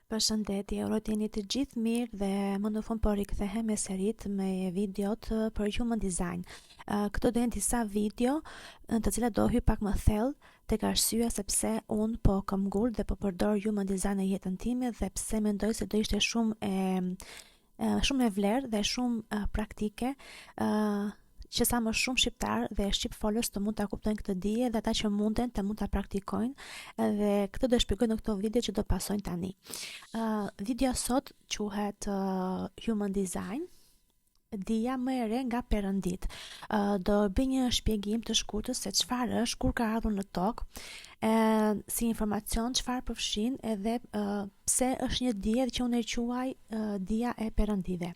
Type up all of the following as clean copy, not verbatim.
Përshëndetje, uroj të jeni të gjithë mirë dhe më në fund po rikthehem me serit me videot për human design. Këto do jenë disa video në të cilat do hyj pak më thellë tek arsyeja sepse unë po kam ngul dhe po përdor human design në jetën time dhe pse mendoj se do ishte shumë e vlerë dhe shumë praktike që sa më shumë shqiptar dhe shqipfolës të mund ta kuptojnë këtë dije dhe ata që munden të mund ta praktikojnë dhe këtë do shpjegoj në këto video që do pasojnë tani. Video sot quhet Human Design, dija më e re nga Perëndit. Do bëj një shpjegim të shkurtër se çfarë është, kur ka ardhur në tokë, si informacion, çfarë përfshin edhe pse është një dije që unë e quaj dija e Perëndive.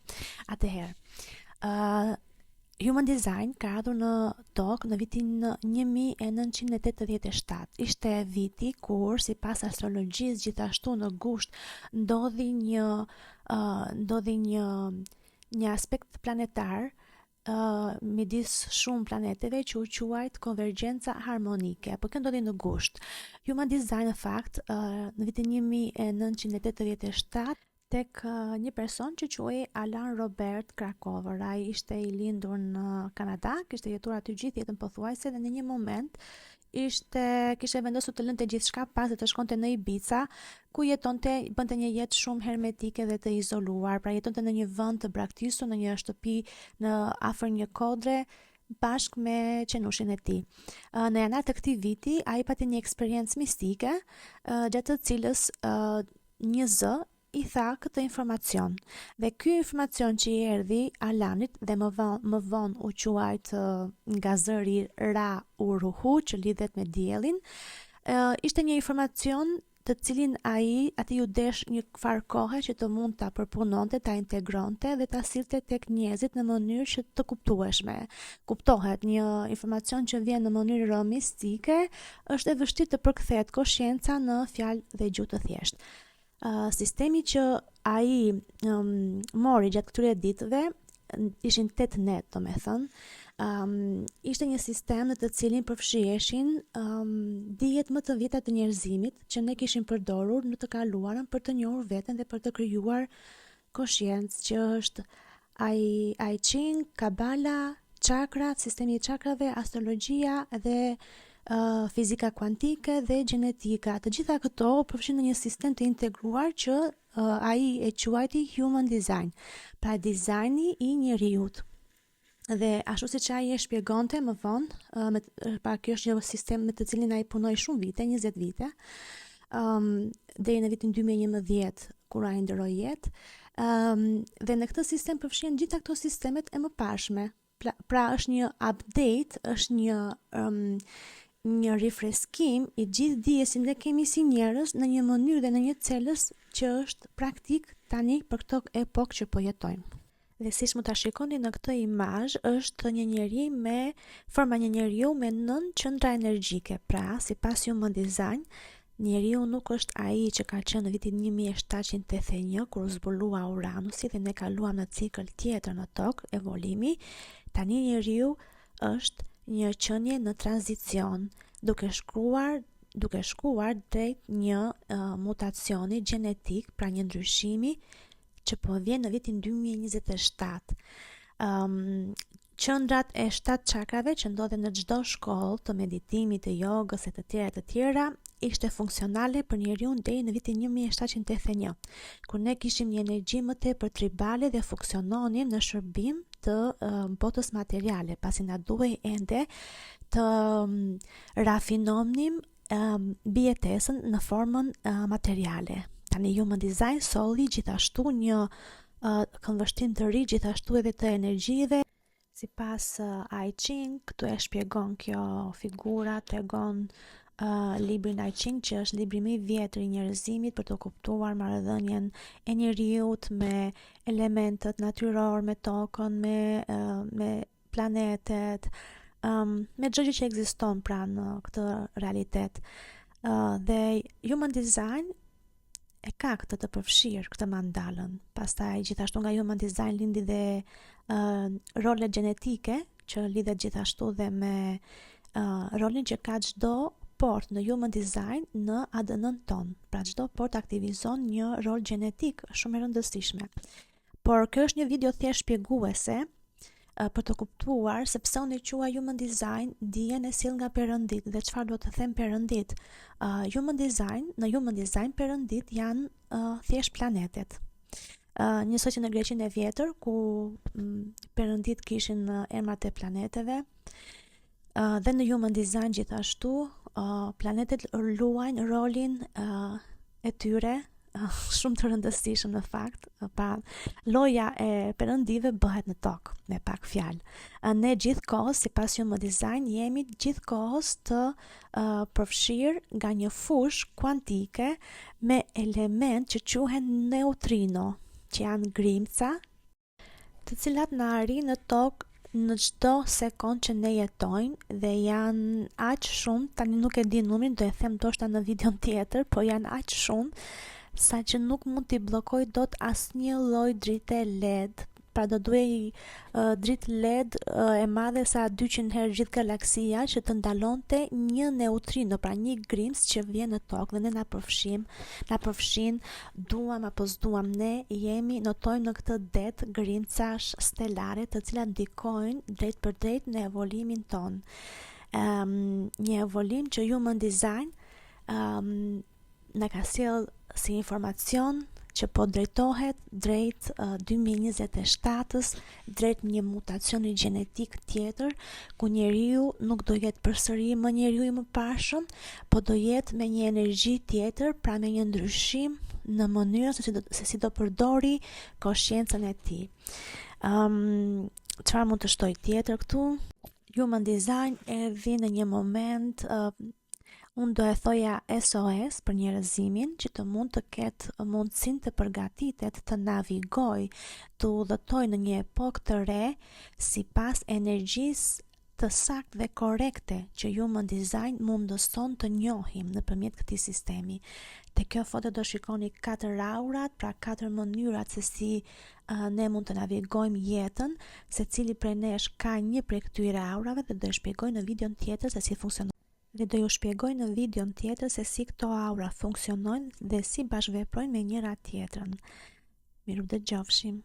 Atëherë, Human Design ka ardhur në tokë në vitin 1987. Ishte viti kur, sipas astrologjisë, gjithashtu në gusht ndodhi një aspekt planetar midis shumë planeteve që u quajt konvergjenca harmonike, por kjo ndodhi në gusht. Human Design në fakt në vitin 1987 tek një person që quhej Alan Robert Krakower. Ai ishte i lindur në Kanada, kishte jetuar aty gjithë jetën pothuajse dhe në një moment kishte vendosur të lënte gjithçka pas dhe të shkonte në Ibiza, ku bënte një jetë shumë hermetike dhe të izoluar. Pra jetonte në një vend të braktisur, në një shtëpi në afër një kodre, bashkë me qenushin e tij. Në janar të këtij viti, ai pati një eksperiencë mistike, gjatë të cilës një zë i tha këtë informacion. Dhe ky informacion që i erdhi Alanit dhe më vonë u quajt nga zëri Ra Uruhu, që lidhet me diellin, ishte një informacion të cilin ati ju desh një farë kohe që të mund ta përpunonte, ta integronte dhe ta sillte tek njerëzit në mënyrë që të kuptueshme. Kuptohet, një informacion që vjen në mënyrë mistike, është e vështirë të përkthehet koshienca në fjalë dhe gjuhë të thjeshtë. Sistemi që ai mori gjatë këtyre ditëve ishin 8 net, domethënë, ishte një sistem në të cilin përfshiheshin dijet më të vjetra të njerëzimit që ne kishim përdorur në të kaluarën për të njohur veten dhe për të krijuar koshiencë, që është I Ching, Kabala, çakrat, sistemi i çakrave, astrologjia dhe fizika kuantike dhe gjenetika. Të gjitha këto përfshin në një sistem të integruar që ai e quajti Human Design, pra dizajni i njeriut. Dhe ashtu siç ai e shpjegonte më vonë, kjo është një sistem me të cilin ai punoi shumë vite, 20 vite, deri në vitin 2011 kur ai ndroi jetë. Dhe në këtë sistem përfshihen gjitha këto sistemet e mëparshme. Pra është një update, është një rifreskim i gjithë dijes që ne kemi si njerëz në një mënyrë dhe në një celës që është praktik tani për këtë epokë që po jetojmë. Dhe siç mund ta shikoni në këtë imazh, është një njeri me forma një njeriu me 9 qendra energjike. Pra, sipas Human Design, njeriu nuk është ai që ka qenë në vitin 1781 kur zbulua Uranusi dhe ne kaluam në cikël tjetër në tokë, evolimi. Tani njeriu është një qenie në tranzicion, duke shkuar drejt një mutacioni gjenetik, pra një ndryshimi që po vjen në vitin 2027. Qendrat e 7 çakrave që ndodhen në çdo shkollë të meditimit, të jogës e të tjera, ishte funksionale për njeriu deri në vitin 1781, kur ne kishim një energji më tepër tribale dhe funksiononim në shërbim të botës materiale, pasi na duhej ende të rafinomnim bijetesën në formën materiale. Tani Human Design solli gjithashtu një këndvështrim të ri, gjithashtu edhe të energjive. Sipas I Ching, këtu e shpjegon kjo figura, tregon librin I Ching, që është libri më i vjetër i njerëzimit për të kuptuar marrëdhënien e njeriut me elementet natyror, me tokën, me planetet, me çdo gjë që ekziston pra në këtë realitet. Dhe Human Design e ka këtë të përfshirë, këtë mandalën. Pastaj gjithashtu nga Human Design lindi dhe rolet gjenetike, që lidhet gjithashtu dhe me rolin që ka çdo port në Human Design në ADN-n ton. Pra çdo port aktivizon një rol gjenetik shumë e rëndësishme. Por kjo është një video thjesht shpjeguese për të kuptuar se pse unë e quaj Human Design dijen e sill nga Perëndit dhe çfarë do të them Perëndit. Në Human Design Perëndit janë thjesht planetet. Njësoj që në Greqinë e vjetër, ku Perëndit kishin emrat e planeteve, dhe në Human Design gjithashtu, planetet luajnë rolin e tyre, shumë të rëndësishëm në fakt. Pa loja e perëndive bëhet në tokë, me pak fjalë. Ne gjithkohës, sipas Human Design, jemi gjithkohës të përfshirë nga një fushë kuantike me element që quhen neutrino, që janë grimca, të cilat na arrin në tokë në çdo sekond që ne jetojmë dhe janë aq shumë, tani nuk e di numrin, do e them ndoshta në videon tjetër, po janë aq shumë sa që nuk mund t'i bllokoj dot asnjë lloj drite LED. Pra do duhej dritë LED e madhe sa 200 herë gjithë galaksia që të ndalonte një neutrino, pra një grimc që vjen në tokë dhe ne na përfshin, duam apo s'duam, ne notojmë në këtë det grimcash stelare të cilat ndikojnë drejt për drejt në evolimin ton. Një evolim që Human Design na ka sjell si informacion që po drejtohet drejt 2027-ës, drejt një mutacioni gjenetik tjetër, ku njeriu nuk do jetë përsëri më njeriu i mëparshëm, po do jetë me një energji tjetër, pra me një ndryshim në mënyrën se si do përdori koshiencën e tij. Çfarë mund të shtoj tjetër këtu? Human Design erdhi në një moment, unë do e thoja SOS për njerëzimin, që të mund të ketë mundësinë të përgatitet të navigoj, të udhëtoj në një epokë të re sipas energjisë të saktë dhe korekte që Human Design mundëson të njohim nëpërmjet këtij sistemi. Te kjo foto do shikoni 4 aurat, pra 4 mënyrat se si ne mund të navigojmë jetën, secili prej nesh ka një prej këtyre aurave dhe do e shpjegoj në videon tjetër se si funksionon. Dhe do ju shpjegoj në videon tjetër se si këto aura funksionojnë dhe si bashkëveprojnë me njëra tjetrën. Mirë dëgjofshim.